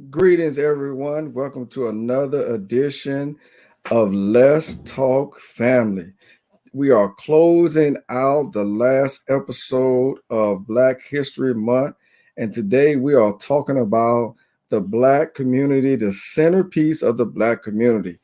Greetings, everyone. Welcome to another edition of Let's Talk Family. We are closing out the last episode of Black History Month, and today we are talking about the Black community, the centerpiece of the Black community.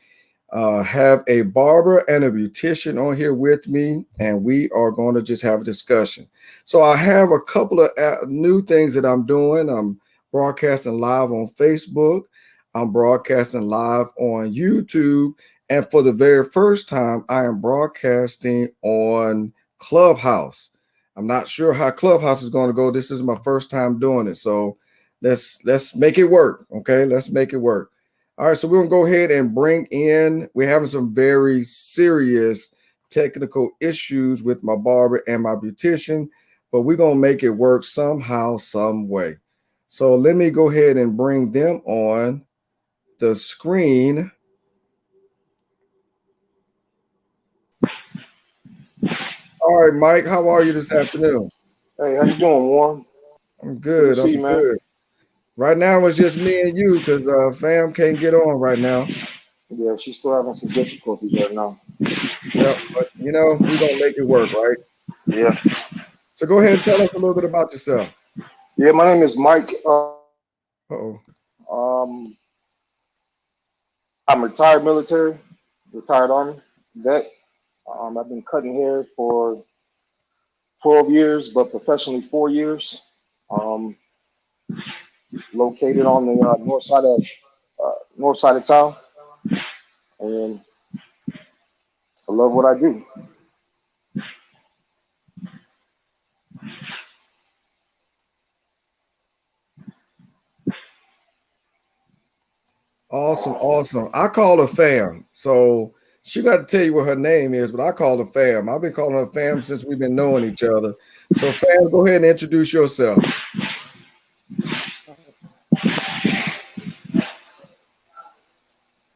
Have a barber and a beautician on here with me, and we are going to just have a discussion. So I have a couple of new things that I'm doing. I'm broadcasting live on Facebook. I'm broadcasting live on YouTube. And for the very first time, I am broadcasting on Clubhouse. I'm not sure how Clubhouse is going to go. This is my first time doing it. So let's make it work. Okay, let's make it work. All right, so we're going to go ahead and bring in, we're having some very serious technical issues with my barber and my beautician, but we're going to make it work somehow, some way. So let me go ahead and bring them on the screen. All right, Mike, how are you this afternoon? Hey, how you doing, Warren? I'm good. I'm good. Right now it's just me and you because fam can't get on right now. Yeah, she's still having some difficulties right now. Yep, but you know, we're gonna make it work, right? Yeah. So go ahead and tell us a little bit about yourself. Yeah, my name is Mike. I'm retired military, retired Army vet. I've been cutting hair for 12 years, but professionally 4 years. Located on the north side of town, and I love what I do. Awesome. I call her fam. So she got to tell you what her name is, but I call her fam. I've been calling her fam since we've been knowing each other. So fam, go ahead and introduce yourself.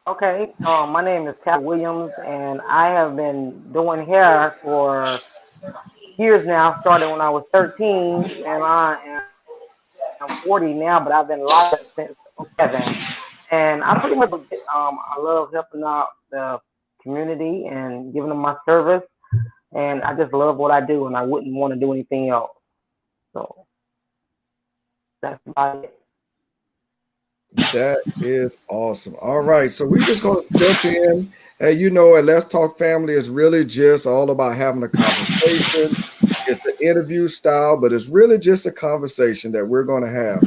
Okay, my name is Talia Williams, and I have been doing hair for years now. Started when I was 13, and I'm 40 now, but I've been licensed since 7. And I pretty much, I love helping out the community and giving them my service, and I just love what I do, and I wouldn't want to do anything else. So that's about it. That is awesome. All right, so we're just going to jump in. And you know, at Let's Talk Family is really just all about having a conversation. It's an interview style, but it's really just a conversation that we're going to have.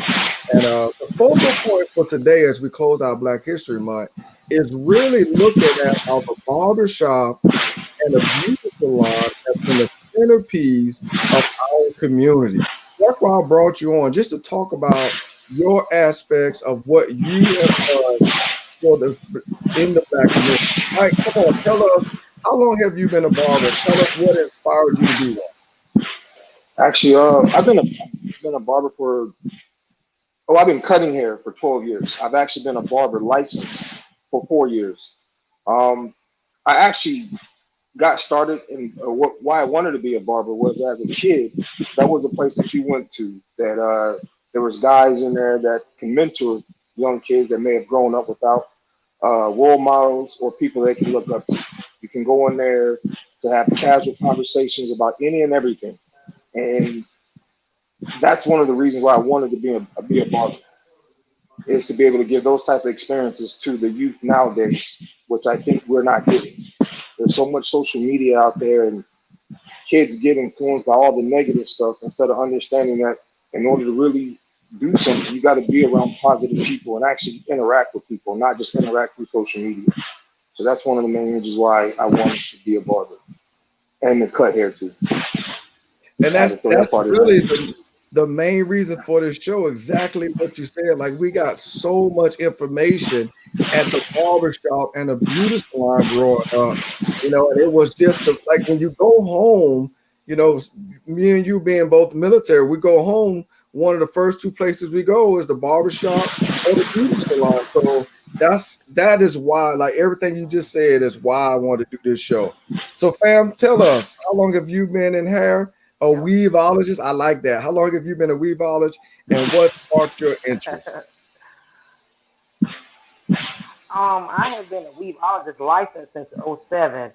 And the focal point for today, as we close out Black History Month, is really looking at how the barbershop and the beauty salon have been the centerpiece of our community. So that's why I brought you on, just to talk about your aspects of what you have done in the Black community. All right, come on, tell us, how long have you been a barber? Tell us what inspired you to do that. Actually, I've been a barber I've been cutting hair for 12 years. I've actually been a barber licensed for 4 years. I actually got started in why I wanted to be a barber was as a kid. That was the place that you went to that there was guys in there that can mentor young kids that may have grown up without role models or people they can look up to. You can go in there to have casual conversations about any and everything, and that's one of the reasons why I wanted to be a barber, is to be able to give those type of experiences to the youth nowadays, which I think we're not getting. There's so much social media out there, and kids get influenced by all the negative stuff instead of understanding that in order to really do something, you got to be around positive people and actually interact with people, not just interact through social media. So that's one of the main reasons why I wanted to be a barber and to cut hair too. And that's really the main reason for this show, exactly what you said. Like, we got so much information at the barbershop and the beauty salon growing up, you know, and it was just like when you go home, you know, me and you being both military, we go home, one of the first two places we go is the barbershop or the beauty salon. So that is why, like everything you just said, is why I want to do this show. So, fam, tell us, how long have you been in hair? A Yep. weaveologist? I like that. How long have you been a weaveologist, and what sparked your interest? I have been a weaveologist licensed since '07,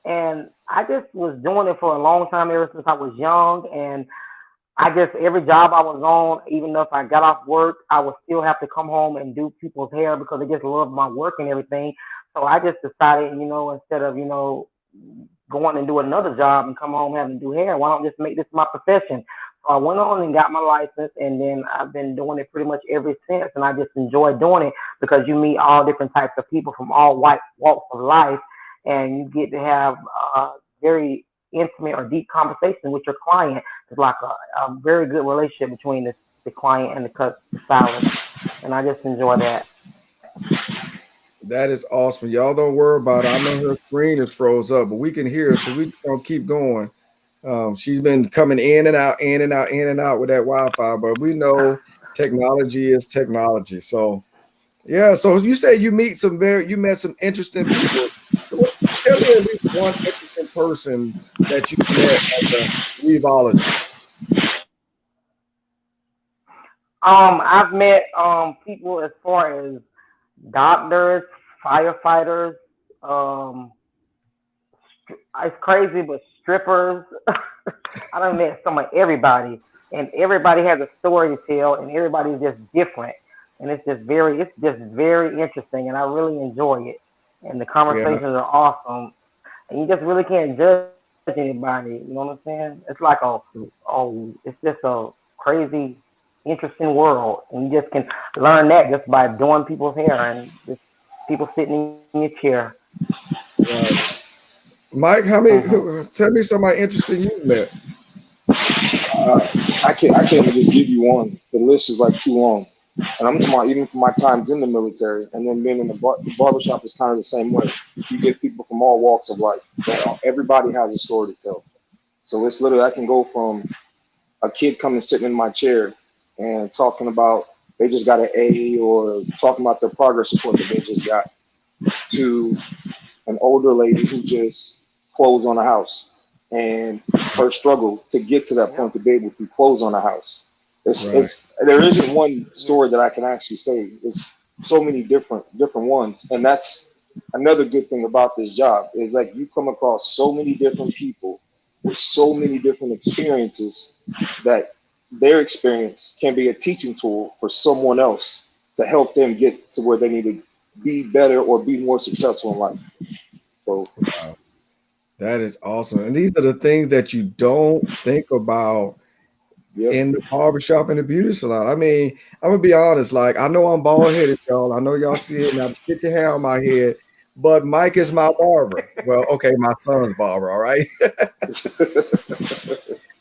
and I just was doing it for a long time ever since I was young. And I just every job I was on, even though if I got off work, I would still have to come home and do people's hair because I just loved my work and everything. So I just decided, instead of going and do another job and come home having to do hair, why don't I just make this my profession? So I went on and got my license, and then I've been doing it pretty much ever since. And I just enjoy doing it because you meet all different types of people from all white walks of life, and you get to have very intimate or deep conversation with your client. It's like a very good relationship between the client and the stylist, and I just enjoy that. That is awesome. Y'all don't worry about it. I know her screen is froze up, but we can hear her, so we just gonna keep going. She's been coming in and out, in and out, in and out with that Wi-Fi, but we know technology is technology. So yeah. So you say you met some interesting people. So tell me at least one interesting person that you met as a weaveologist. I've met people as far as doctors, firefighters. Um, it's crazy, but strippers. I done met some of everybody, and everybody has a story to tell, and everybody's just different, and it's just very interesting, and I really enjoy it. And the Yeah, conversations are awesome, and you just really can't judge anybody. You know what I'm saying? It's like it's just a crazy, interesting world, and you just can learn that just by doing people's hair and just people sitting in your chair. right. Mike, how many? Hmm. Tell me somebody interesting you've met. Uh, I can't even just give you one. The list is like too long. And I'm talking about even from my times in the military and then being in the barbershop is kind of the same way. You get people from all walks of life. Everybody has a story to tell. So it's literally I can go from a kid coming sitting in my chair and talking about they just got an A or talking about their progress report that they just got to an older lady who just closed on a house and her struggle to get to that Yep. point to be able to close on a house. Right. It's there isn't one story that I can actually say. It's so many different ones, and that's another good thing about this job is like you come across so many different people with so many different experiences that their experience can be a teaching tool for someone else to help them get to where they need to be better or be more successful in life. So, Wow. That is awesome. And these are the things that you don't think about yep. in the barbershop and the beauty salon. I mean, I'm gonna be honest, like I know I'm bald headed, y'all. I know y'all see it now to stick your hair on my head, but Mike is my barber. Well, okay, my son's barber, all right.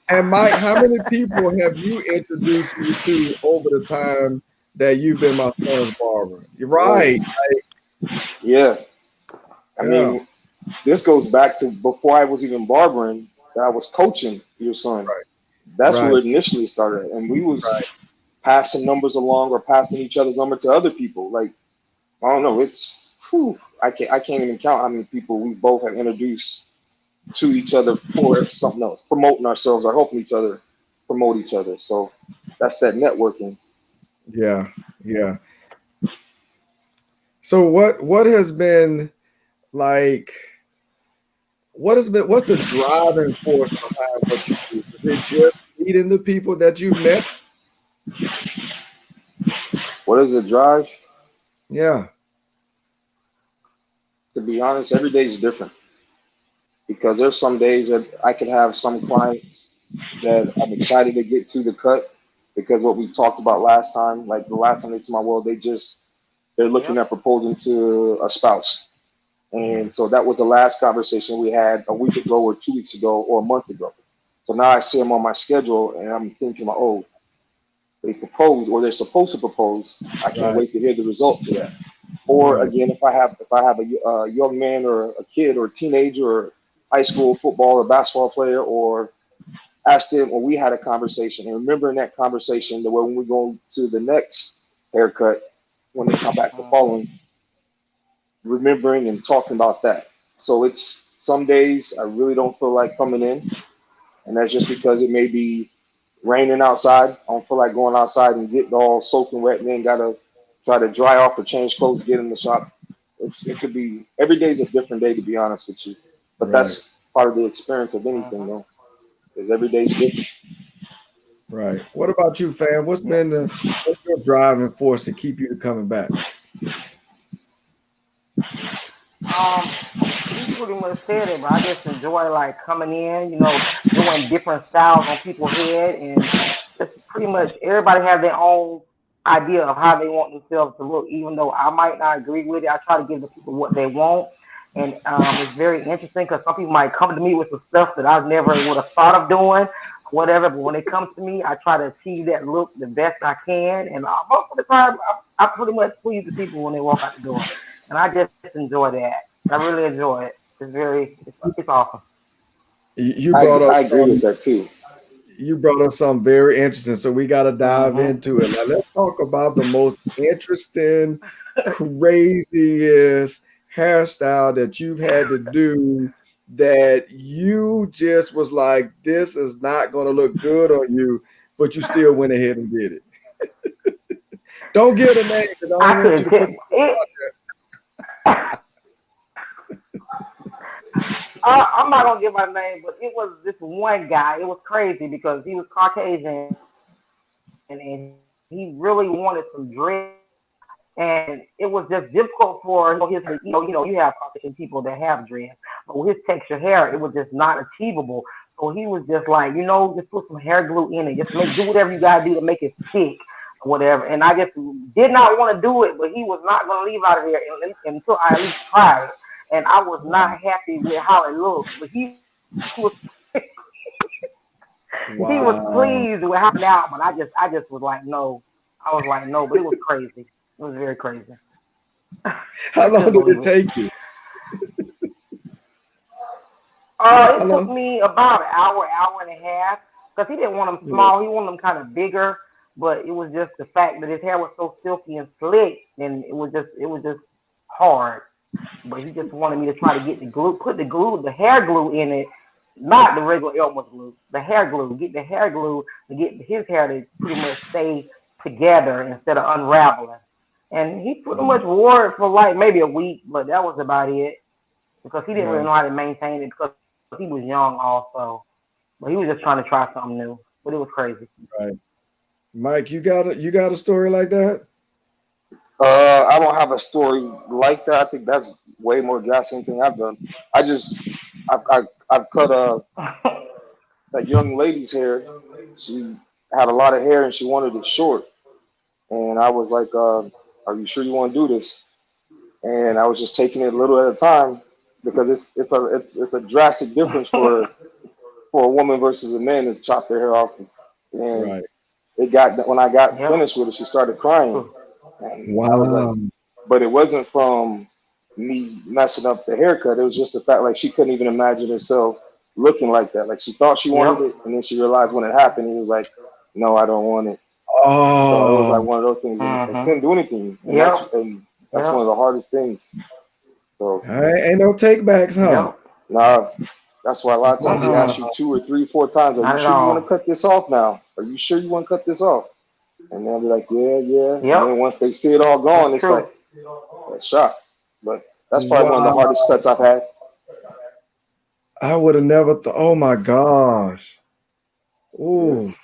And Mike, how many people have you introduced me to over the time that you've been my son's barber? You're Oh, right. yeah. I Yeah, mean, this goes back to before I was even barbering, that I was coaching your son. right, That's right, where it initially started. And we was right. passing numbers along or passing each other's number to other people. Like, I don't know, it's whew, I can't even count how many people we both have introduced to each other for something else, promoting ourselves or helping each other promote each other. So that's that networking. Yeah, yeah. So what has been like what's the driving force behind what you do? Is it just meeting the people that you've met? What does it drive? Yeah, To be honest, every day is different because there's some days that I could have some clients that I'm excited to get to the cut because what we talked about last time, like the last time they to my world, they're looking Yep. at proposing to a spouse. And so that was the last conversation we had a week ago or 2 weeks ago or a month ago. So now I see them on my schedule and I'm thinking, oh, they proposed or they're supposed to propose. I can't right, wait to hear the result to that. Or right, again, if I have a young man or a kid or a teenager or high school football or basketball player or asked them when we had a conversation and remember in that conversation that when we go to the next haircut when they come back the Hmm. following. remembering and talking about that. So it's some days I really don't feel like coming in, and that's just because it may be raining outside. I don't feel like going outside and getting all soaking wet, and then gotta try to dry off or change clothes, get in the shop. It could be every day is a different day, to be honest with you. But Right. that's part of the experience of anything, though, is every day's different. Right. What about you, fam? What's your driving force to keep you coming back? Um, he pretty much said it, but I just enjoy like coming in, doing different styles on people's head, and just pretty much everybody have their own idea of how they want themselves to look. Even though I might not agree with it, I try to give the people what they want, and it's very interesting because some people might come to me with some stuff that I never would have thought of doing, whatever. But when it comes to me, I try to achieve that look the best I can, and most of the time, I pretty much please the people when they walk out the door, and I just enjoy that. I really enjoy it. It's awesome. You I brought up I agree with that too. something very interesting, so we got to dive Mhm. into it. Now, let's talk about the most interesting, craziest hairstyle that you've had to do that you just was like, this is not going to look good on you, but you still went ahead and did it. Don't give a name because I I don't want you couldn't to tell put. it. I'm not gonna give my name, but it was this one guy. It was crazy because he was Caucasian and he really wanted some dread, and it was just difficult for his. You have Caucasian people that have dread, but with his texture hair, it was just not achievable. So he was just like, just put some hair glue in it, just do whatever you gotta do to make it stick, or whatever. And I just did not want to do it, but he was not gonna leave out of there until I at least tried it. And I was not happy with how it looked, but was he was Wow. pleased with how it turned out, but I just was like no. I was like no, but it was crazy. It was very crazy. How I long couldn't did believe it it. take you? How It took long? me about an hour, hour and a half, because he didn't want them Yeah. small. He wanted them kind of bigger, but it was just the fact that his hair was so silky and slick, and it was just hard. But he just wanted me to try to get the glue, put the hair glue in it, not the regular Elmer's glue, the hair glue. Get the hair glue to get his hair to pretty much stay together instead of unraveling. And he pretty much wore it for like maybe a week, but that was about it because he didn't really Yeah. know how to maintain it because he was young also. But he was just trying to try something new. But it was crazy. Right. Mike, you got a story like that? I don't have a story like that. I think that's way more drastic than anything I've done. I just I've cut that young lady's hair. She had a lot of hair and she wanted it short, and I was like, "Are you sure you want to do this?" And I was just taking it a little at a time because it's a drastic difference for a woman versus a man to chop their hair off. And Right. it got when I got Yep. finished with it, she started crying, and I was like, Wow. but it wasn't from me messing up the haircut. It was just the fact like she couldn't even imagine herself looking like that. Like she thought she wanted Yep. it, and then she realized when it happened, he was like, "No, I don't want it." So it was Oh, like one of those things, and I Mhm. couldn't do anything, and that's Yep. and that's one of Yep. the hardest things. So ain't no takebacks, huh? Yep. nah, that's why a lot of times they ask Mm-mm. you two or three, four times, "Are you Not at sure you want to all. cut this off now? Are you sure you want to cut this off?" And they'll be like, "Yeah, yeah." And Yep. then once they see it all That's gone, it's true. like a shock. But that's probably one of the Wow. hardest cuts I've had. I would have never thought. Oh my gosh. Yeah. Ooh.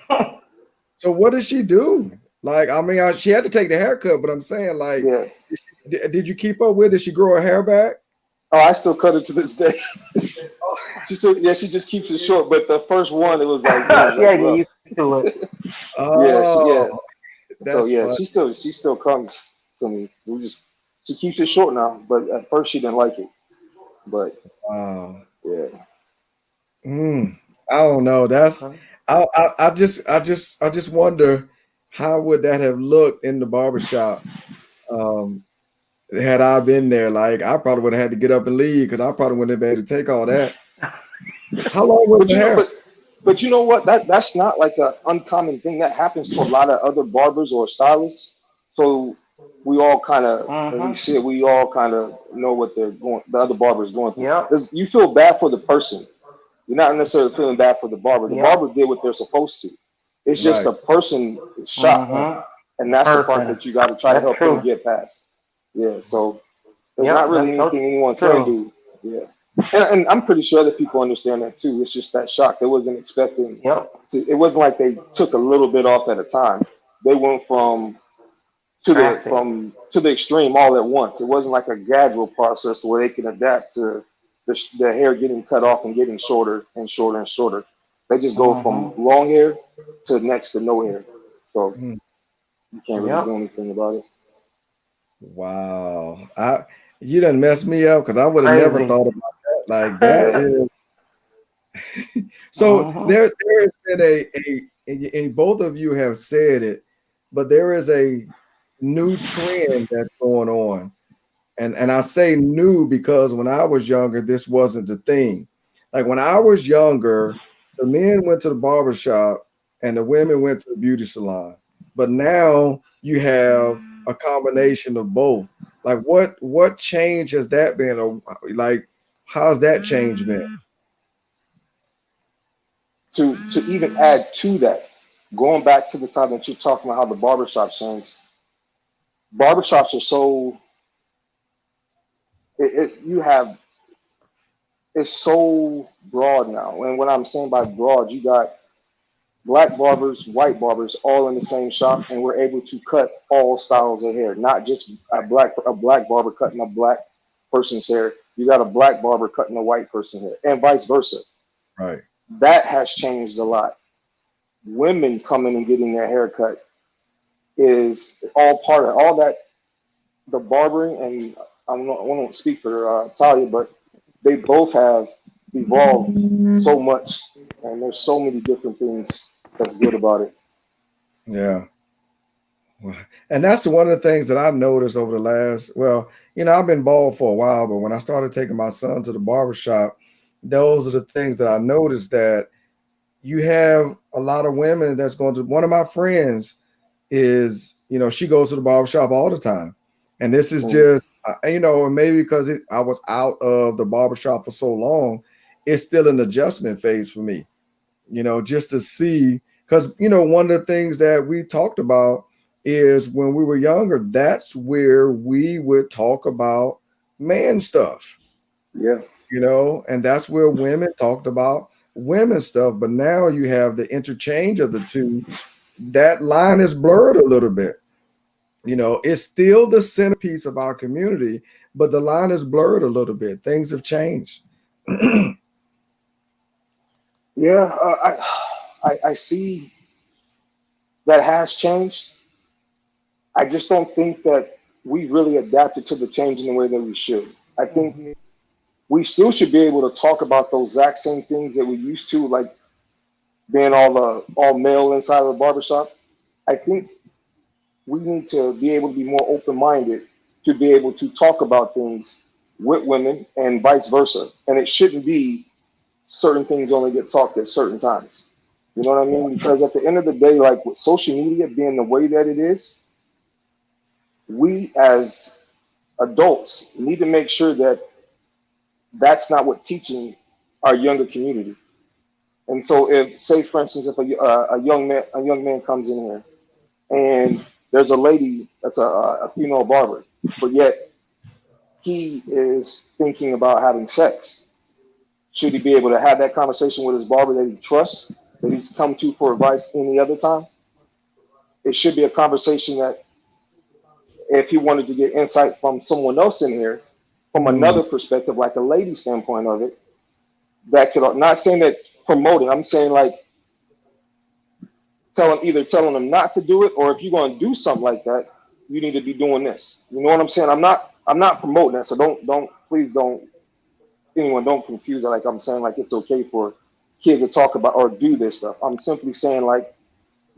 So what did she do? Like, I mean, she had to take the haircut, but I'm saying, like, Yeah. did you keep up with it? Did she grow her hair back? Oh, I still cut it to this day. Oh, She still, yeah, she just keeps it short. But the first one, it was like Yeah, get rough. used to it. Yeah, oh, So that's yeah, fun. she still comes to me. She keeps it short now, but at first she didn't like it. But Wow. yeah, I don't know. That's Okay. I just wonder how would that have looked in the barbershop um had I been there. Like I probably would have had to get up and leave because I probably wouldn't have been able to take all that. How long was but the you know, hair? but you know what? That's not like a uncommon thing that happens to a lot of other barbers or stylists. So we all kind of, when we Mhm. see it, we all kind of know what the other barber is going through. Yep. You feel bad for the person. You're not necessarily feeling bad for the barber. The Yep. barber did what they're supposed to. It's just Right. the person is shocked, Mhm. and The that's the part person. that you got to try to That's help them true. get past. Yeah. So there's Yep. not really That's so anything anyone can true. do. Yeah. And I'm pretty sure that people understand that too. It's just that shock. They wasn't expecting. Yep. It wasn't like they took a little bit off at a time. They went Drastic. to the extreme all at once. It wasn't like a gradual process to where they can adapt to the hair getting cut off and getting shorter and shorter and shorter. They just go from Mhm. long hair to next to no hair. So Mm. you can't really do Yep. anything about it. Wow. You done messed me up because I would have never Crazy. thought about that. Like that is so Mhm. there has been and both of you have said it, but there is a new trend that's going on. And I say new because when I was younger, this wasn't the thing. Like when I was younger, the men went to the barber shop and the women went to the beauty salon. But now you have a combination of both. Like what change has that been? Or like how's that change been? To even add to that, going back to the time that you're talking about how the barbershop changed, barbershops are so you have it's so broad now. And what I'm saying by broad, you got black barbers, white barbers, all in the same shop, and we're able to cut all styles of hair, not just a black barber cutting a black person's hair. You got a black barber cutting a white person's hair, and vice versa. Right. That has changed a lot. Women coming and getting their hair cut is all part of all that. The barbering, and I won't speak for Talia, but they both have evolved so much, and there's so many different things that's good about it. Yeah. Well, and that's one of the things that I've noticed over the last, well, I've been bald for a while, but when I started taking my son to the barber shop, those are the things that I noticed that you have a lot of women that's going to, one of my friends is, she goes to the barber shop all the time. And this is Mm. just, and maybe because I was out of the barber shop for so long, it's still an adjustment phase for me, just to see. Because, one of the things that we talked about is when we were younger, that's where we would talk about man stuff, Yeah. and that's where women talked about women stuff. But now you have the interchange of the two. That line is blurred a little bit. It's still the centerpiece of our community, but the line is blurred a little bit. Things have changed. Yeah, I see that has changed. I just don't think that we really adapted to the change in the way that we should. I think Mhm. we still should be able to talk about those exact same things that we used to, like being all male inside of the barbershop. I think we need to be able to be more open minded to be able to talk about things with women and vice versa. And it shouldn't be certain things only get talked at certain times. You know what I mean? Because at the end of the day, like with social media being the way that it is, we as adults need to make sure that that's not what teaching our younger community. And so, if say for instance, if a young man comes in here and there's a lady that's a female barber, but yet he is thinking about having sex, should he be able to have that conversation with his barber that he trusts, that he's come to for advice any other time? It should be a conversation that if he wanted to get insight from someone else in here, from Mm, another perspective, like a lady standpoint of it, that could not saying that promoting. I'm saying like telling them not to do it, or if you're going to do something like that, you need to be doing this. You know what I'm saying? I'm not promoting that, so don't please don't anyone don't confuse it like I'm saying like it's okay for kids to talk about or do this stuff. I'm simply saying like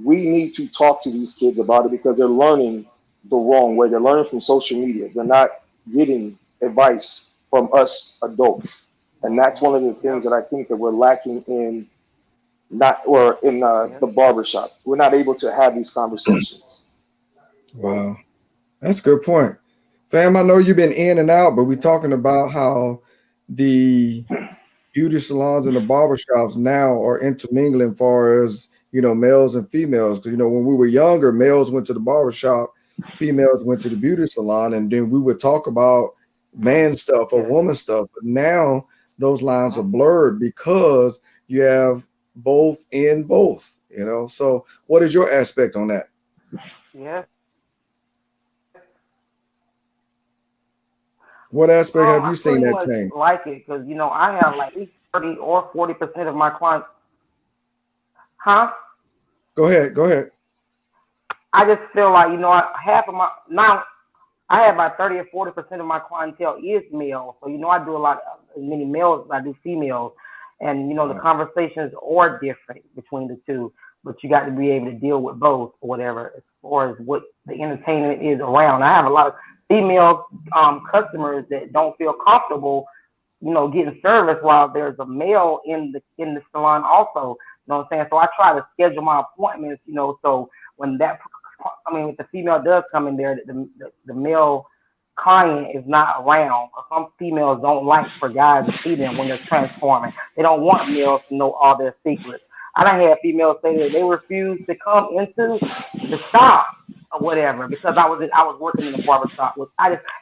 we need to talk to these kids about it because they're learning the wrong way. They're learning from social media. They're not getting advice from us adults, and that's one of the things Yep. that I think that we're lacking in not or in the Yep. barbershop. We're not able to have these conversations. So wow. That's a good point. Fam, I know you've been in and out, but we're talking about how the beauty salons and the barbershops now are intermingling far as, males and females. Because, when we were younger, males went to the barbershop, females went to the beauty salon, and then we would talk about man stuff or Yes. woman stuff. But now those lines are blurred because you have both in both. So what is your aspect on that? Yes. What aspect have I you seen pretty that much change? like it because I have like at least 30 or 40% of my clients. Huh? Go ahead. Go ahead. I just feel like half of my now I have about 30 or 40% of my clientele is male. So I do a lot of as many males as I do females, and the Uh, conversations are different between the two. But you got to be able to deal with both or whatever as far as what the entertainment is around. I have a lot of female customers that don't feel comfortable getting service while there's a male in the salon also. You know what I'm saying? So I try to schedule my appointments, so when if the female does come in there, the male client is not around. Or some females don't like for guys to see them when they're transforming. They don't want males to know all their secrets. I done had females say that they refuse to come into the shop or whatever because I was working in the barber shop.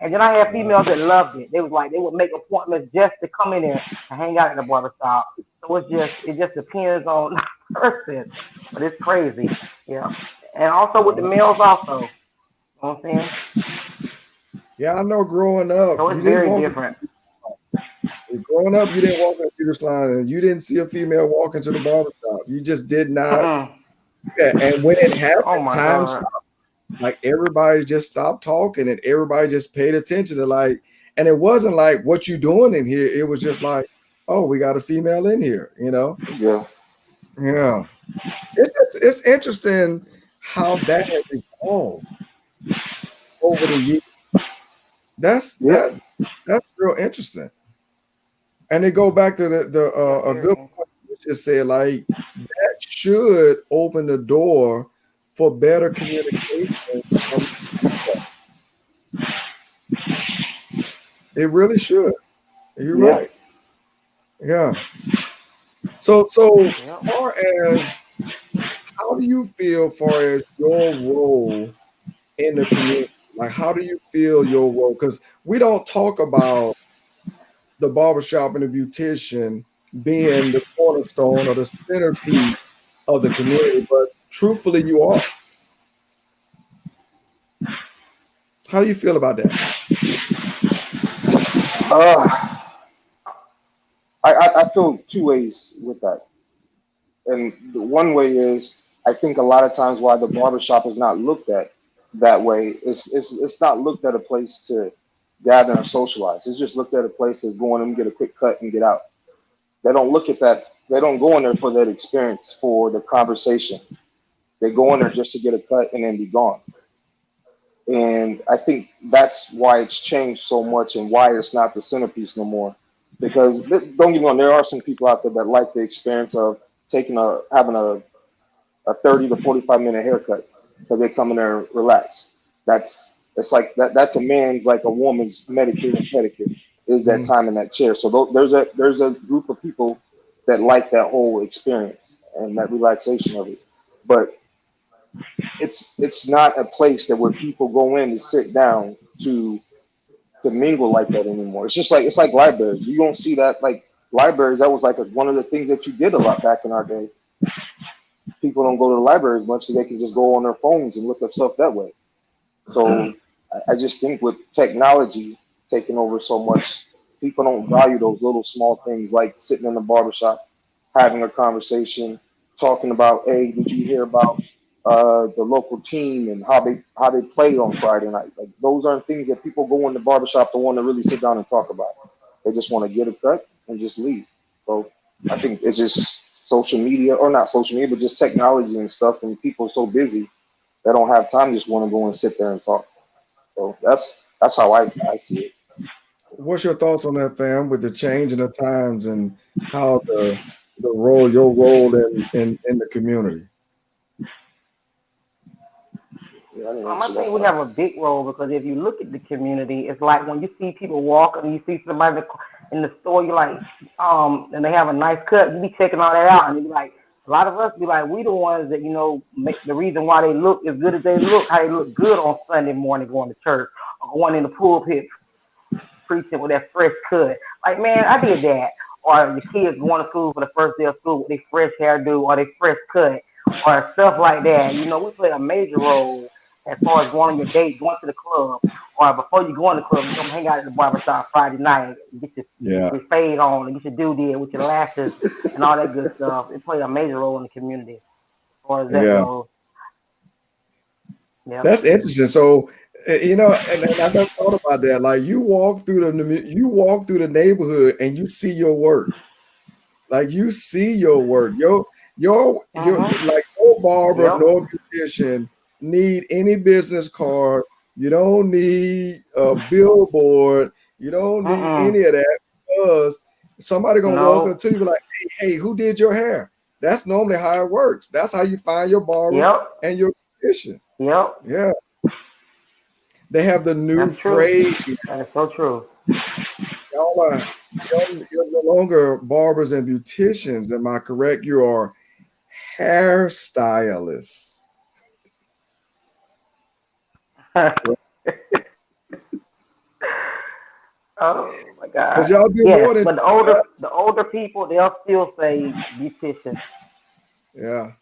And then I had uh, females that loved it. They was like they would make appointments just to come in there and hang out in the barber shop. So it just depends on the person. But it's crazy. Yeah. And also with the uh, males also. You know what I'm saying? yeah, I know. Growing up, So you it's didn't very walk into different. growing up, you didn't walk into the salon and you didn't see a female walk into the barber shop. You just did not. Mm-mm. Yeah, and when it Oh happened, my time God. stopped. Like everybody just stopped talking and everybody just paid attention to and it wasn't like what you doing in here. It was just like, oh, we got a female in here. Yeah. Yeah. It's interesting how that has evolved over the years. That's Yep. that that's real interesting. And they go back to the Yeah, a very good point you just said, like that should open the door for better communication among people. It really should. You're Yeah. right. Yeah. So yep. far as how do you feel far as your role in the community? Like how do you feel your role? Because we don't talk about the barbershop and the beautician being the cornerstone or the centerpiece of the community, but truthfully, you are. How do you feel about that? Uh, I feel two ways with that. And the one way is I think a lot of times why the barbershop is not looked at that way is it's not looked at a place to gather and socialize. It's just looked at a place as going and get a quick cut and get out. They don't look at that. They don't go in there for that experience, for the conversation. They go in there just to get a cut and then be gone. And I think that's why it's changed so much and why it's not the centerpiece no more. Because don't get me wrong, there are some people out there that like the experience of having a 30 to 45 minute haircut because they come in there and relax. It's like that's a man's like a woman's Medicare and pedicure is that Mhm. time in that chair. So there's a group of people that like that whole experience and that relaxation of it. But it's not a place that where people go in to sit down to mingle like that anymore. It's like libraries. You don't see that like libraries. That was like one of the things that you did a lot back in our day. People don't go to the library as much because they can just go on their phones and look up stuff that way. So I just think with technology taking over so much, people don't value those little small things like sitting in the barbershop, having a conversation, talking about, hey, did you hear about the local team and how they played on Friday night? Like those aren't things that people go in the barbershop to want to really sit down and talk about. They just want to get a cut and just leave. So I think it's just social media, or not social media, but just technology and stuff, and people are so busy they don't have time, just want to go and sit there and talk. So that's how I see it. What's your thoughts on that, fam, with the change in the times and how your role in the community? Yeah, I didn't I answer think that we part. have a big role because if you look at the community, it's like when you see people walking and you see somebody in the store, you like, and they have a nice cut, you be checking all that out, and you be like, a lot of us be like, we the ones that make the reason why they look as good as they look, how they look good on Sunday morning going to church or going in the pulpit preaching with that fresh cut. Like, man, I did that. Or the kids going to school for the first day of school with their fresh hairdo or their fresh cut or stuff like that. We play a major role as far as going on your date, going to the club, or before you go in the club, you come hang out at the barber shop Friday night, get Yeah, your fade on, and get your doodad with your lashes and all that good stuff. It plays a major role in the community as far as that yeah. goes. Yep. That's interesting. So, and I never thought about that. Like you walk through the neighborhood and you see your work. Like you see your work. Your Mhm. like no barber, Yep. no beautician need any business card. You don't need a billboard. You don't need Mm-mm. any of that because somebody gonna walk up No. to you and be like, hey, who did your hair? That's normally how it works. That's how you find your barber Yep. and your beautician. Yep. Yeah. They have the new That's true. phrase. That is so true. Y'all you're no longer barbers and beauticians. Am I correct? You are hairstylists. Oh my Because God. y'all do Yes, more than but the older people they'll still say beautician. yeah.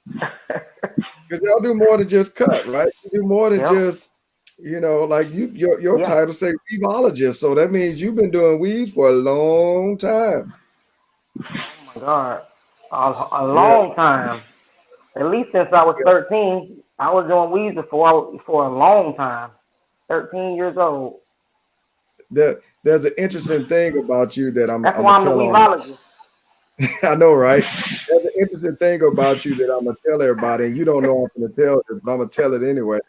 Because y'all do more than just cut, right? You do more than Yep. just, like your Yeah. title say weaveologist. So that means you've been doing weeds for a long time. Oh my God. A Yeah. long time. At least since I was Yeah. 13. I was doing weeds for a long time. 13 years old. There's an interesting thing about you that I'm That's gonna why I'm the tell on. weaveologist. I know, right? There's an interesting thing about you that I'm gonna tell everybody, and you don't know I'm gonna tell this, but I'm gonna tell it anyway.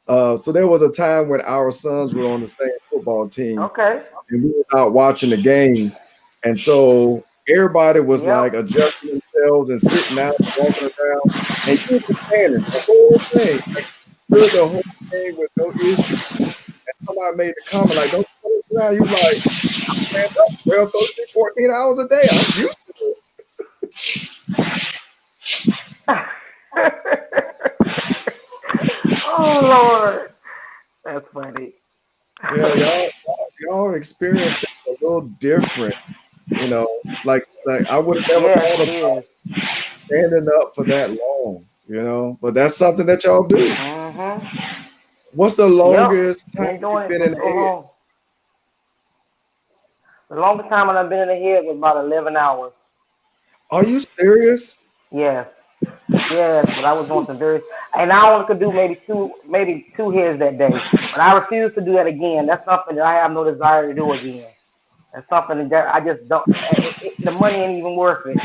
So there was a time when our sons were on the same football team, Okay. and we was out watching the game, and so everybody was like Yep. adjusting themselves and sitting out and walking around, and you were just standing the whole thing, like stood the whole game with no issue. And somebody made the comment like, "Don't you look around?" He was like, "I stand up 12, 13, 14 hours a day. I'm used to this." Oh Lord. That's funny. Yeah, y'all experience things a little different, like I would have never Yes, thought it about is. standing up for that long. But that's something that y'all do. Mhm. What's the Yep. longest time Been doing you've it been for in the so head? long. The longest time I've been in the head was about 11 hours. Are you serious? Yes. Yes, but I was doing some very, and I only could do maybe two heads that day. But I refuse to do that again. That's something that I have no desire to do again. That's something that I just don't. The money ain't even worth it.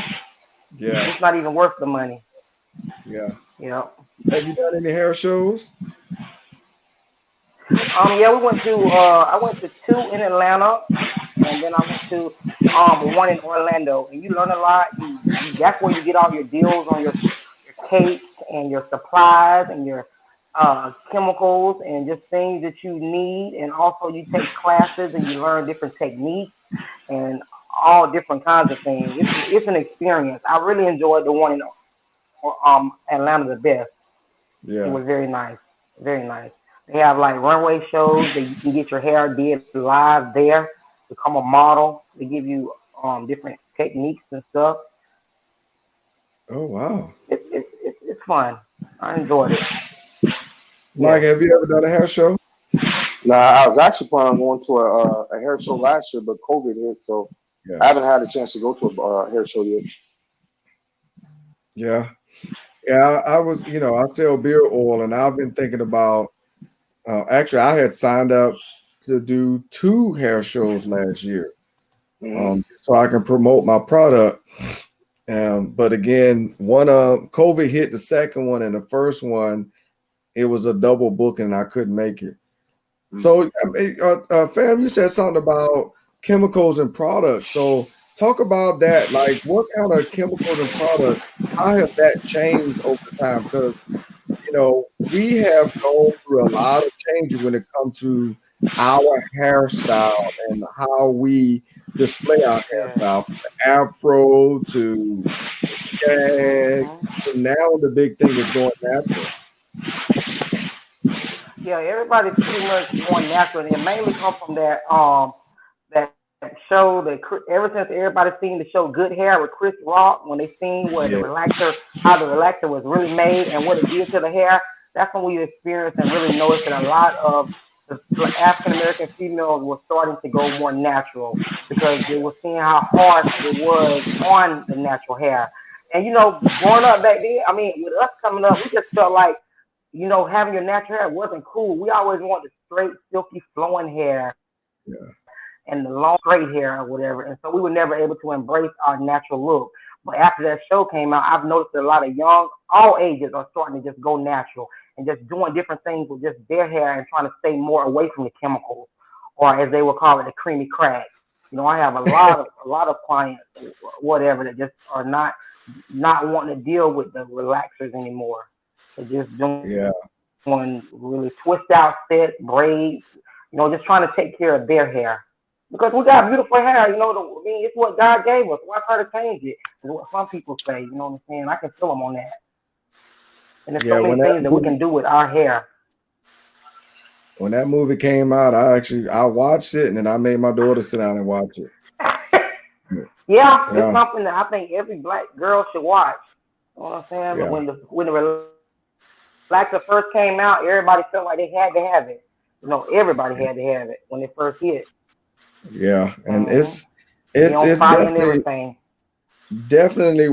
Yeah, It's not even worth the money. yeah. You know. Have you done any hair shows? Yeah, we went to. I went to two in Atlanta, and then I went to one in Orlando. And you learn a lot. That's where you get all your deals on your cakes and your supplies and your chemicals and just things that you need. And also you take classes and you learn different techniques and all different kinds of things. It's an experience. I really enjoyed the one in Atlanta the best. It Yeah. was very nice, very nice. They have like runway shows that you can get your hair did live there, become a model. They give you different techniques and stuff. Oh wow. It's fun. I enjoyed it. Mike, Yes. have you ever done a hair show? Nah, I was actually planning on going to a hair show last year, but COVID hit, so I Yeah. haven't had a chance to go to a hair show yet. Yeah. Yeah. I was, I sell beard oil, and I've been thinking about. Actually, I had signed up to do 2 hair shows last year, Hmm. so I can promote my product. But again, COVID hit the second one, and the first one it was a double booking, and I couldn't make it. So, fam, you said something about chemicals and products. So, talk about that. Like, what kind of chemicals and products? How have that changed over time? Because you know, we have gone through a lot of changes when it comes to our hairstyle and how we display our Yeah. hairstyle, from the afro to shag Mm-hmm. to now the big thing is going natural. Yeah, everybody's pretty much going natural, and it mainly come from that show that ever since everybody seen the show Good Hair with Chris Rock, when they seen where the Yes. relaxer, how the relaxer was really made and what it did to the hair, that's when we experienced and really noticed that a lot of the African American females were starting to go more natural because they were seeing how harsh it was on the natural hair. And growing up back then, I mean, with us coming up, we just felt like having your natural hair wasn't cool. We always wanted straight, silky, flowing hair Yeah. and the long, straight hair or whatever. And so we were never able to embrace our natural look. But after that show came out, I've noticed that a lot of young, all ages, are starting to just go natural and just doing different things with just their hair and trying to stay more away from the chemicals, or as they would call it, the creamy crack. I have a lot of clients, whatever, that just are not wanting to deal with the relaxers anymore. They're just Yeah. doing really twist out set braids, just trying to take care of their hair. Because we got beautiful hair, I mean, it's what God gave us. Why try to change it? Is what some people say, you know what I'm saying? I can feel them on that. And there's so Yeah. many things that we can do with our hair. When that movie came out, I watched it and then I made my daughter sit down and watch it. Yeah, it's Yeah. something that I think every black girl should watch. You know what I'm saying? Yeah. When the relaxer first came out, everybody felt like they had to have it. Everybody had to have it when it first hit. Yeah. Hmm. And Be on it's fire and definitely everything.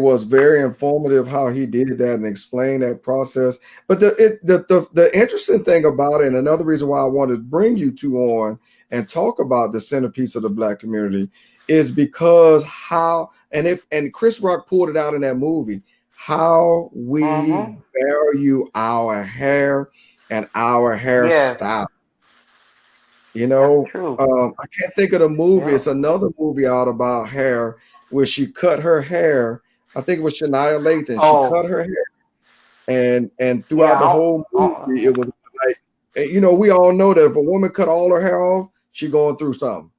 was very informative how he did that and explained that process. But the interesting thing about it, and another reason why I wanted to bring you two on and talk about the centerpiece of the black community, is because how and Chris Rock pulled it out in that movie, how we Hmm. value our hair and our Yes, hairstyle. that's true. I can't think of the movie. Yep. It's another movie out about hair where she cut her hair. I think it was Shania Lathan. She Oh, cut her hair, and throughout yeah. the whole movie, it was like, we all know that if a woman cut all her hair off, she going through something.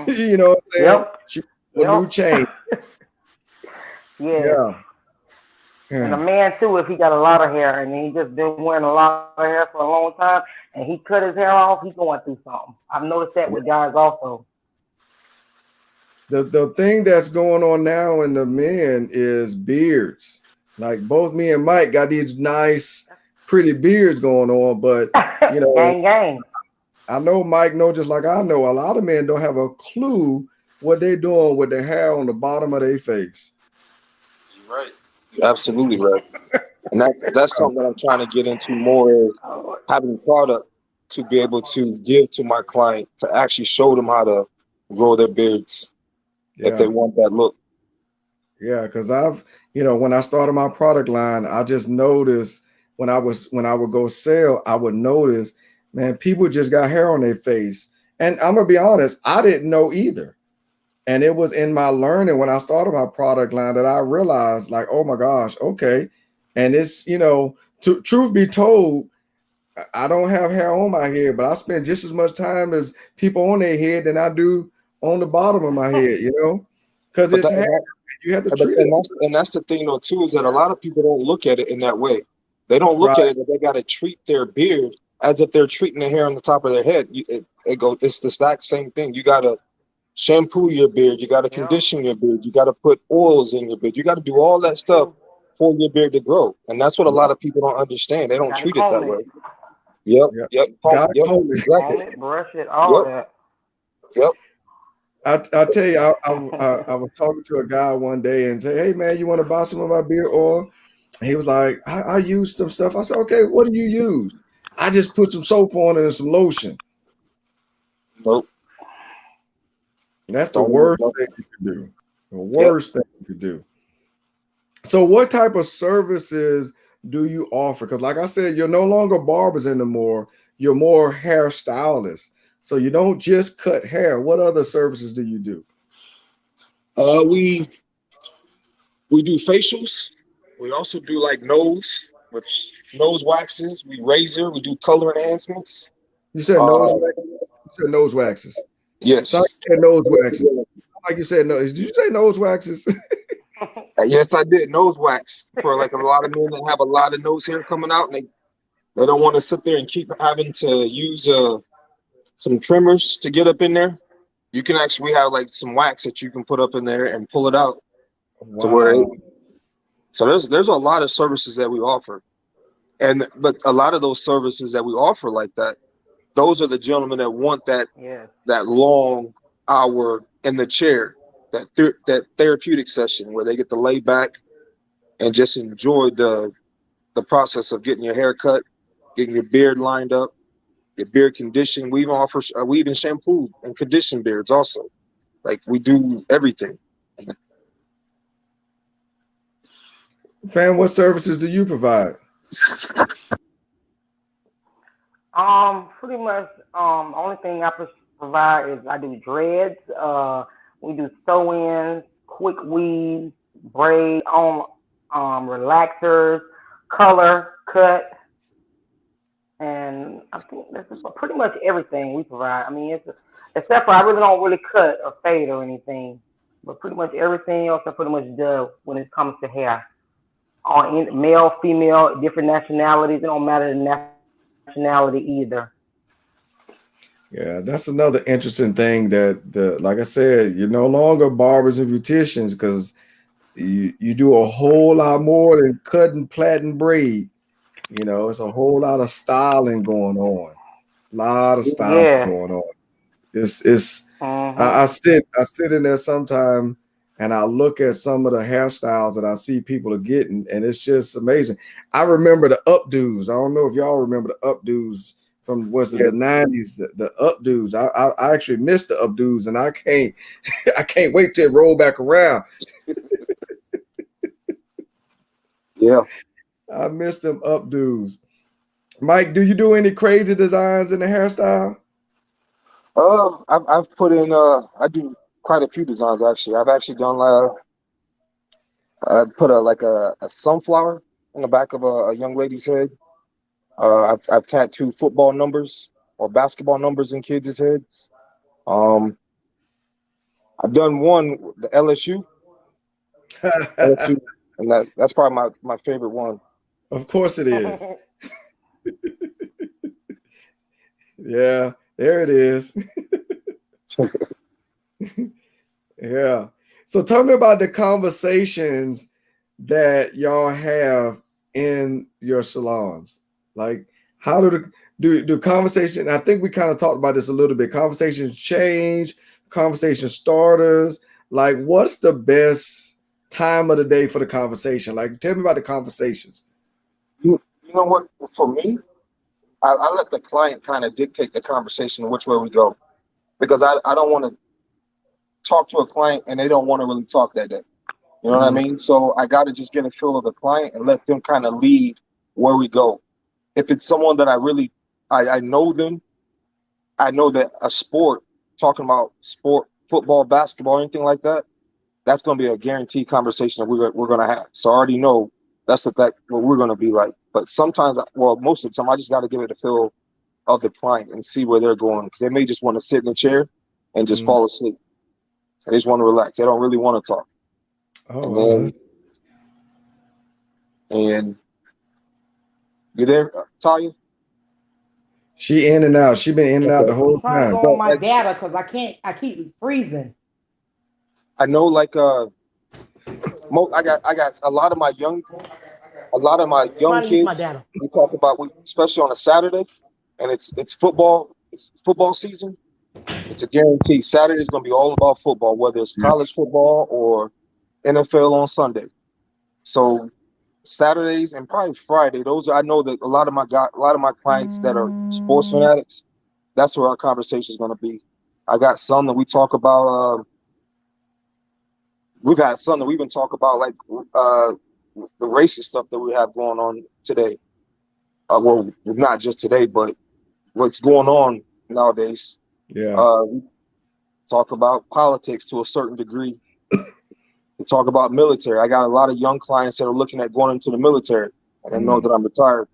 You know what I'm saying? Yep. She a Yep. new change. Yes. Yeah, And a yeah, man too, if he got a lot of hair and he just been wearing a lot of hair for a long time and he cut his hair off, he going through something. I've noticed that yeah. with guys also. The thing that's going on now in the men is beards. Like both me and Mike got these nice, pretty beards going on, but you know, Gang, gang. I know Mike know just like I know, a lot of men don't have a clue what they're doing with their hair on the bottom of their face. You're right. You're absolutely right. And that's something that I'm trying to get into more is Oh, having product to be able to give to my client to actually show them how to grow their beards if they Yeah, want that look. yeah, because when I started my product line, I just noticed when I would go sell, I would notice, man, people just got hair on their face. And I'm gonna be honest, I didn't know either. And it was in my learning when I started my product line that I realized, like, oh my gosh, okay. And it's, truth be told, I don't have hair on my head, but I spend just as much time as people on their head than I do on the bottom of my head, because But it's that, hair. and that You have to but treat it and that's the thing though too is that a lot of people don't look at it in that way. They don't look at right. it that they got to treat their beard as if they're treating the hair on the top of their head. It's the exact same thing. You got to shampoo your beard. You got to yep. condition your beard. You got to put oils in your beard. You got to do all that That's stuff true. for your beard to grow. And that's what a lot Yep. of people don't understand. They don't Gotta treat it that comb it. way. Yep, Yep. yep, Gotta yep, comb it. exactly. Comb it, brush it, all Yep, that. yep. I tell you, I was talking to a guy one day and say, hey man, you want to buy some of my beard oil? And he was like, I use some stuff. I said, okay, what do you use? I just put some soap on it and some lotion. Nope. That's the Don't even. worst Nope. thing you can do. The Yep. worst thing you could do. So what type of services do you offer? Because like I said, you're no longer barbers anymore. You're more hairstylists. So you don't just cut hair. What other services do you do? We do facials. We also do like nose. which nose waxes, we razor, we do color enhancements. You said nose waxes? You said nose waxes. Yes. Sorry, you said nose waxes. Like you said, no. Did you say nose waxes? Yes, I did. Nose wax for like a lot of men that have a lot of nose hair coming out, and they don't want to sit there and keep having to use some trimmers to get up in there. You can actually, we have like some wax that you can put up in there and pull it out to where Wow. so there's a lot of services that we offer. But a lot of those services that we offer like that, those are the gentlemen that want that that long hour in the chair, that therapeutic session where they get to lay back and just enjoy the process of getting your hair cut, getting your beard lined up, your beard conditioned. We even offer we even shampoo and condition beards also. Like we do everything. Fam, what services do you provide? Pretty much, only thing I provide is I do dreads. We do sew-ins, quick weaves, braids, relaxers, color, cut, and I think that's pretty much everything we provide. I mean, except for I really don't really cut or fade or anything, but pretty much everything else I pretty much do when it comes to hair. On male, female, different nationalities. It don't matter the nationality either. Yeah, that's another interesting thing that like I said, you're no longer barbers and beauticians because you do a whole lot more than cutting, plaiting, braid. You know, it's a whole lot of styling going on. A lot of styling going on. It's I sit in there sometime and I look at some of the hairstyles that I see people are getting, and it's just amazing. I remember the updos. I don't know if y'all remember the updos from the 90s, the updos. I actually missed the updos, and I can't wait till it roll back around. Yeah. I missed them updos. Mike, do you do any crazy designs in the hairstyle? I've put in I do quite a few designs actually. I've actually done I put a sunflower on the back of a young lady's head. I've tattooed football numbers or basketball numbers in kids' heads. I've done one, the LSU, and that's probably my favorite one. Of course it is. Yeah, there it is. Yeah. So tell me about the conversations that y'all have in your salons. Like, how do conversation? I think we kind of talked about this a little bit. Conversations change, conversation starters. Like, what's the best time of the day for the conversation? Like, tell me about the conversations. You know what? For me, I let the client kind of dictate the conversation which way we go, because I don't want to talk to a client and they don't want to really talk that day. You know what I mean? So I got to just get a feel of the client and let them kind of lead where we go. If it's someone that I know them, I know that a sport, talking about sport, football, basketball, anything like that, that's going to be a guaranteed conversation that we're going to have. So I already know that's what we're going to be like. But sometimes, well, most of the time, I just got to give it a feel of the client and see where they're going, because they may just want to sit in the chair and just fall asleep. They just want to relax. They don't really want to talk. Oh, and you there, Talia? She in and out. She been in and out the whole I'm trying time. to go on my data because I keep freezing. I know, like I got a lot of my young kids. We talk about, especially on a Saturday, and it's football season. It's a guarantee. Saturday's gonna be all about football, whether it's college football or NFL on Sunday. So Saturdays and probably Friday, I know that a lot of my clients that are sports fanatics, that's where our conversation is gonna be. I got some that we talk about. We've had some that we even talk about, like the racist stuff that we have going on today. Well, not just today, but what's going on nowadays. Yeah. We talk about politics to a certain degree. We talk about military. I got a lot of young clients that are looking at going into the military, and they know that I'm retired.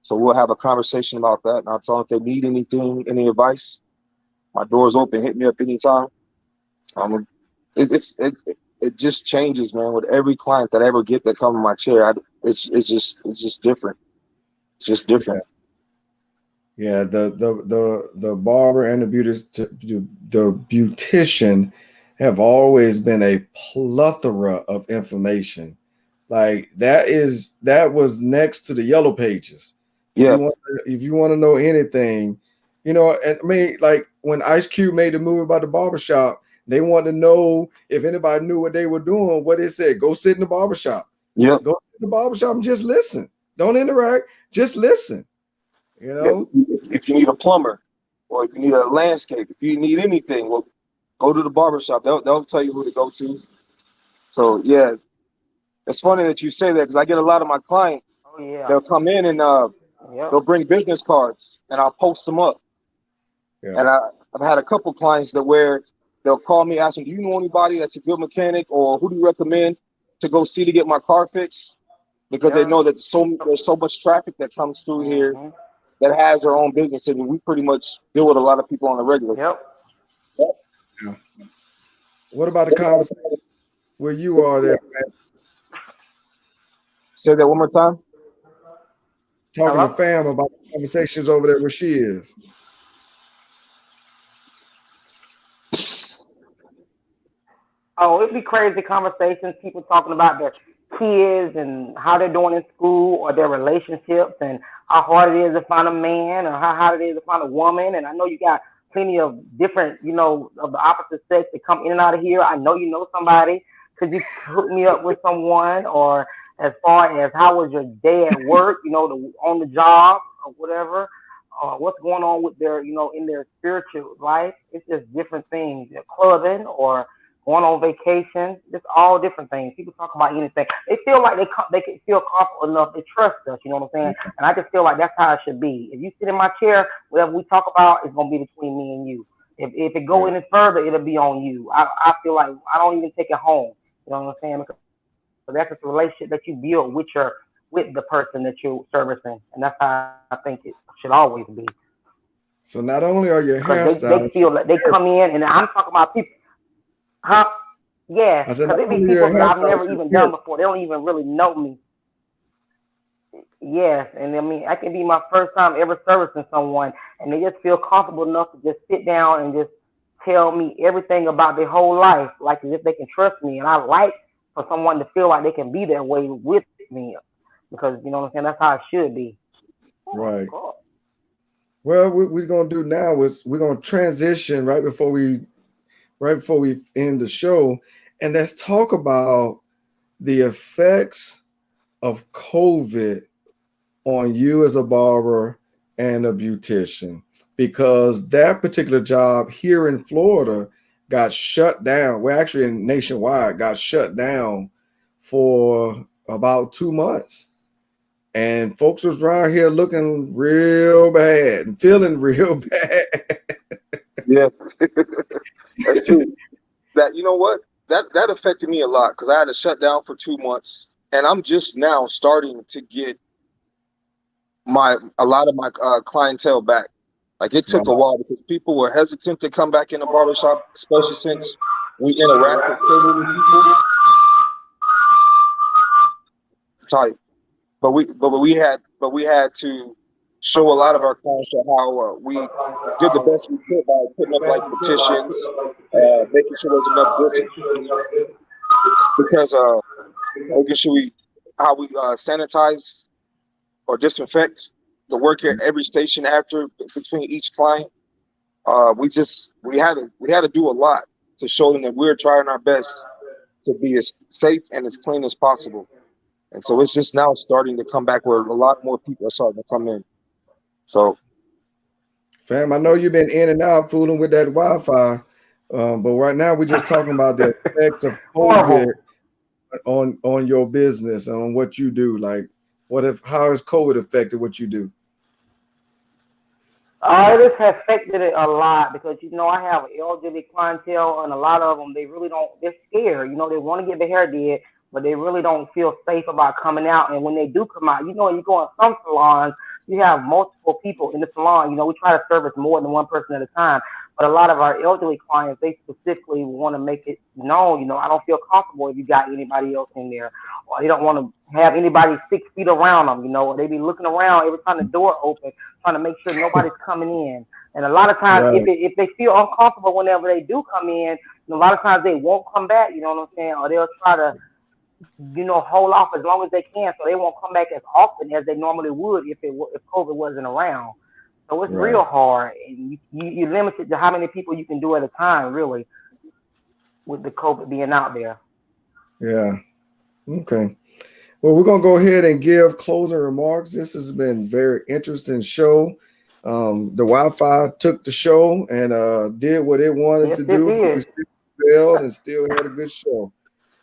So we'll have a conversation about that, and I'll tell them if they need anything, any advice. My door's open. Hit me up anytime. It just changes, man. With every client that I ever get that come in my chair, it's just different. It's just different. Yeah, the barber and the beautician have always been a plethora of information. Like that was next to the yellow pages. Yeah. If you want to know anything, you know, and I mean, like when Ice Cube made the movie about the barbershop, they wanted to know if anybody knew what they were doing. What they said, go sit in the barbershop. Yeah. Go sit in the barbershop and just listen. Don't interact, just listen. You know, if you need a plumber, or if you need a landscape, if you need anything, well, go to the barbershop. They'll tell you who to go to. So yeah, it's funny that you say that because I get a lot of my clients. Oh, yeah. They'll come in and they'll bring business cards, and I'll post them up. Yeah. And I've had a couple clients where they'll call me asking, "Do you know anybody that's a good mechanic, or who do you recommend to go see to get my car fixed?" Because they know that there's so much traffic that comes through here that has their own business, and we pretty much deal with a lot of people on the regular. Yep. Yeah. What about the conversation where you are there, man? Say that one more time. Talking to fam about the conversations over there where she is. Oh, it'd be crazy conversations, people talking about their kids and how they're doing in school or their relationships and how hard it is to find a man or how hard it is to find a woman. And I know you got plenty of different, you know, of the opposite sex that come in and out of here. I know you know somebody. Could you hook me up with someone? Or as far as how was your day at work, you know, on the job or whatever, what's going on with their, you know, in their spiritual life. It's just different things, clubbing or going on vacation, just all different things. People talk about anything. They feel like they can feel comfortable enough. They trust us, you know what I'm saying? And I just feel like that's how it should be. If you sit in my chair, whatever we talk about is going to be between me and you. If it go any further, it'll be on you. I feel like I don't even take it home. You know what I'm saying? Because that's a relationship that you build with the person that you're servicing. And that's how I think it should always be. So not only are your hairstyles, they feel like they come in, and I'm talking about people. Huh? Yeah, because it be people that I've never even done before. They don't even really know me. Yes, and I mean, I can be my first time ever servicing someone, and they just feel comfortable enough to just sit down and just tell me everything about their whole life, like as if they can trust me. And I like for someone to feel like they can be that way with me, because you know what I'm saying. That's how it should be. Right. Well, what we're gonna do now is we're gonna transition right before we end the show, and let's talk about the effects of COVID on you as a barber and a beautician, because that particular job here in Florida got shut down. Well, actually in nationwide got shut down for about 2 months. And folks was around here looking real bad and feeling real bad. Yeah, that's true. That, you know what, that affected me a lot because I had to shut down for 2 months, and I'm just now starting to get a lot of my clientele back. Like it took a while because people were hesitant to come back in the barbershop, especially since we interact with so many people. Tight, but we had to show a lot of our clients how we did the best we could by putting up like petitions, making sure there's enough discipline, because making sure how we sanitize or disinfect the work at every station after between each client. We had to do a lot to show them that we're trying our best to be as safe and as clean as possible. And so it's just now starting to come back where a lot more people are starting to come in. So, fam, I know you've been in and out fooling with that Wi-Fi, but right now we're just talking about the effects of COVID on your business and on what you do. Like, how has COVID affected what you do? It has affected it a lot because, you know, I have an elderly clientele, and a lot of them, they're scared. You know, they want to get their hair did, but they really don't feel safe about coming out. And when they do come out, you know, you go in some salons, you have multiple people in the salon. You know, we try to service more than one person at a time. But a lot of our elderly clients, they specifically want to make it known, you know, I don't feel comfortable if you got anybody else in there. Or they don't want to have anybody 6 feet around them, you know, or they be looking around every time the door opens, trying to make sure nobody's coming in. And a lot of times, Right. if they feel uncomfortable whenever they do come in, a lot of times they won't come back, you know what I'm saying? Or they'll try to, you know, hold off as long as they can, so they won't come back as often as they normally would if COVID wasn't around. So it's Right. real hard, and you limited to how many people you can do at a time, really, with the COVID being out there. Yeah. Okay. Well, we're gonna go ahead and give closing remarks. This has been a very interesting show. The Wi-Fi took the show and did what it wanted Yes, to it do, but we is. still failed and still had a good show.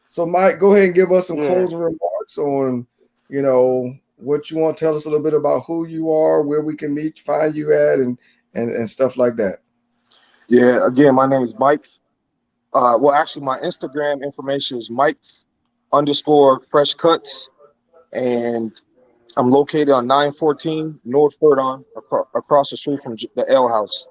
So, Mike, go ahead and give us some Yes. closing remarks on, you know, what you want to tell us a little bit about who you are, where we can meet, find you at, and stuff like that. Yeah, again, my name is Mike. Well, actually, my Instagram information is Mike's underscore fresh cuts, and I'm located on 914 North Furdon, across the street from the L House.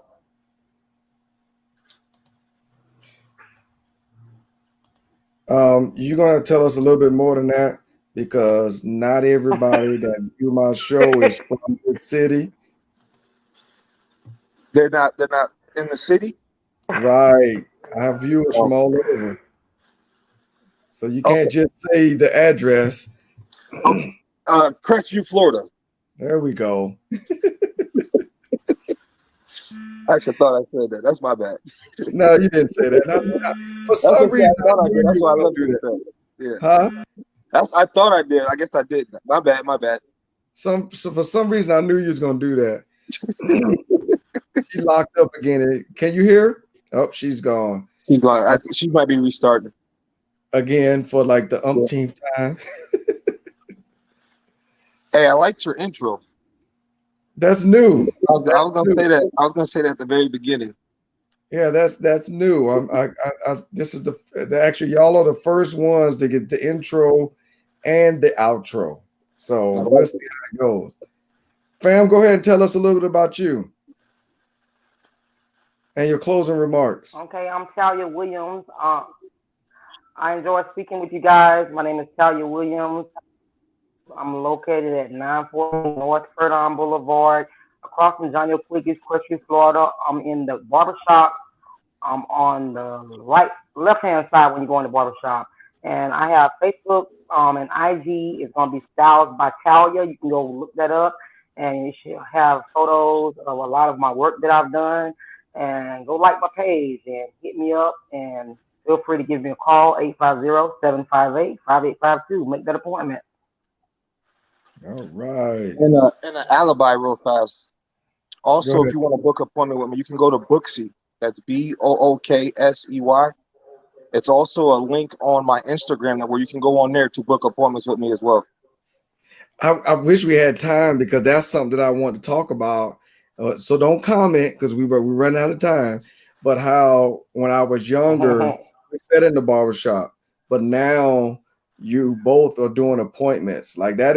You're gonna tell us a little bit more than that because not everybody that view my show is from the city. They're not. They're not in the city. Right. I have viewers from Oh, all over. So you okay. can't just say the address. Crestview, Florida. There we go. I actually thought I said that. That's my bad. No, you didn't say that. For That's some okay. I reason, I thought I knew did. That's you why I was gonna left do it at that. that. Yeah. Huh? I thought I did. I guess I did. My bad. My bad. So for some reason, I knew you was gonna do that. She locked up again. Can you hear? Oh, she's gone. She's going. She might be restarting. Again for like the Yeah. umpteenth time. Hey, I liked your intro. That's new. I was That's gonna new. say that. I was gonna say that at the very beginning. Yeah, that's new. This is actually y'all are the first ones to get the intro and the outro. So I like let's it. see how it goes. Fam, go ahead and tell us a little bit about you and your closing remarks. Okay, I'm Talia Williams. I enjoy speaking with you guys. My name is Talia Williams. I'm located at 940 North Furdon Boulevard, across from Johnny O'Quiggis, Crestview, Florida. I'm in the barbershop. I'm on the left-hand side when you go in the barbershop. And I have Facebook and IG. It's going to be Styles by Talia. You can go look that up. And it should have photos of a lot of my work that I've done. And go like my page and hit me up. And feel free to give me a call, 850-758-5852. Make that appointment. All right. And an alibi real fast. Go Also, ahead. if you want to book an appointment with me, you can go to Booksy. That's Booksey. It's also a link on my Instagram where you can go on there to book appointments with me as well. I wish we had time because that's something that I want to talk about. So don't comment because we run out of time. But how when I was younger, we sat in the barbershop, but now you both are doing appointments. Like that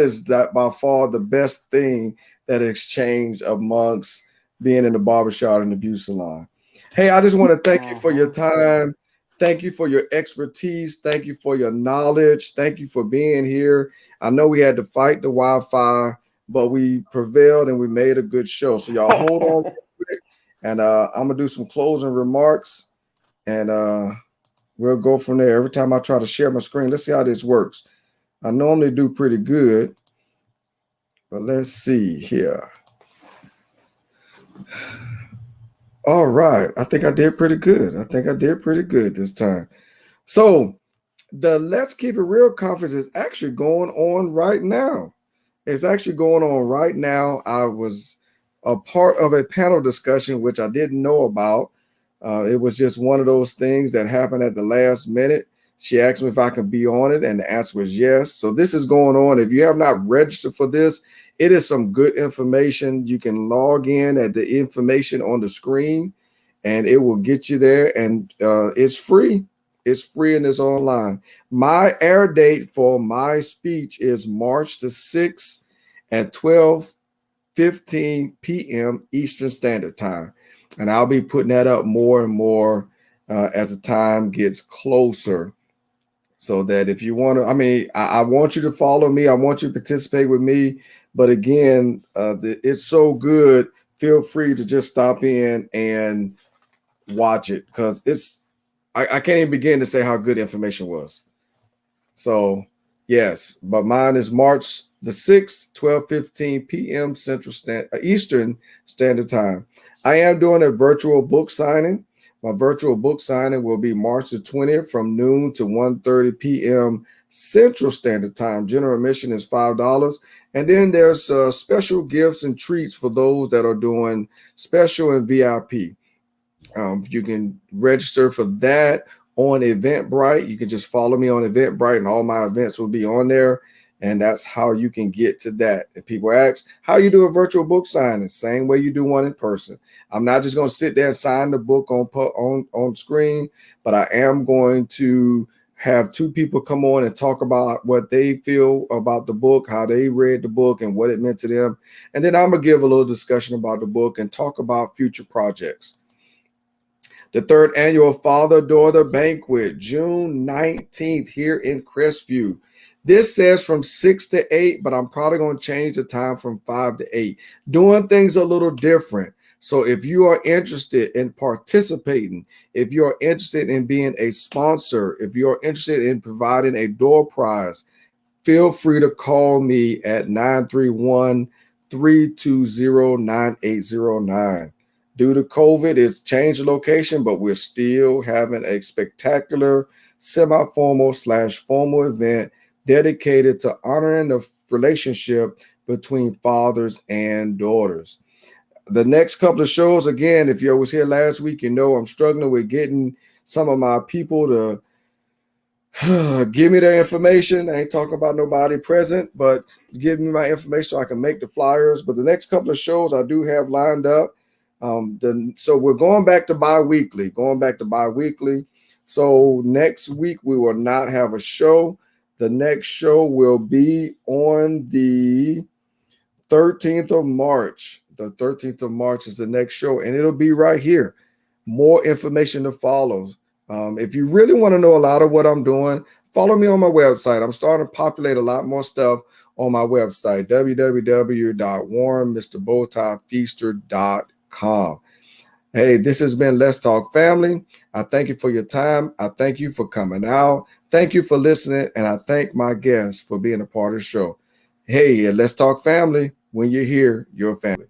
by far the best thing that has changed amongst being in the barbershop and the beauty salon. Hey, I just want to thank you for your time. Thank you for your expertise. Thank you for your knowledge. Thank you for being here. I know we had to fight the Wi-Fi, but we prevailed and we made a good show. So y'all hold on real quick, and I'm gonna do some closing remarks, and we'll go from there. Every time I try to share my screen, let's see how this works. I normally do pretty good, but let's see here. All right, I think I did pretty good. This time. So the Let's Keep It Real conference is actually going on right now. It's actually going on right now. I was a part of a panel discussion, which I didn't know about. It was just one of those things that happened at the last minute. She asked me if I could be on it, and the answer was yes. So this is going on. If you have not registered for this, it is some good information. You can log in at the information on the screen, and it will get you there. And it's free. It's free and it's online. My air date for my speech is March the 6th at 12:15 p.m. Eastern Standard Time. And I'll be putting that up more and more as the time gets closer. So that if you want to, I want you to follow me. I want you to participate with me. But again, it's so good. Feel free to just stop in and watch it because I can't even begin to say how good information was. So yes, but mine is March the 6th, 12:15 p.m. Eastern Standard Time. I am doing a virtual book signing. My virtual book signing will be March the 20th from noon to 1:30 p.m. Central Standard Time. General admission is $5. And then there's special gifts and treats for those that are doing special and VIP. You can register for that on Eventbrite. You can just follow me on Eventbrite and all my events will be on there. And that's how you can get to that. And people ask, how you do a virtual book signing? Same way you do one in person. I'm not just going to sit there and sign the book on screen, but I am going to have two people come on and talk about what they feel about the book, how they read the book and what it meant to them. And then I'm going to give a little discussion about the book and talk about future projects. The third annual Father-Daughter Banquet, June 19th here in Crestview. This says from 6 to 8, but I'm probably going to change the time from 5 to 8. Doing things a little different. So if you are interested in participating, if you're interested in being a sponsor, if you're interested in providing a door prize, feel free to call me at 931-320-9809. Due to COVID, it's changed the location, but we're still having a spectacular semi-formal/formal event dedicated to honoring the relationship between fathers and daughters. The next couple of shows, again, if you was here last week, you know I'm struggling with getting some of my people to give me their information. I ain't talking about nobody present, but give me my information so I can make the flyers. But the next couple of shows I do have lined up. So we're going back to bi-weekly. So next week we will not have a show. The next show will be on the 13th of March. The 13th of March is the next show, and it'll be right here. More information to follow. If you really want to know a lot of what I'm doing, follow me on my website. I'm starting to populate a lot more stuff on my website, www.warrenmrbowtiefeaster.com. Hey, this has been Let's Talk Family. I thank you for your time. I thank you for coming out. Thank you for listening, and I thank my guests for being a part of the show. Hey, Let's Talk Family. When you're here, you're family.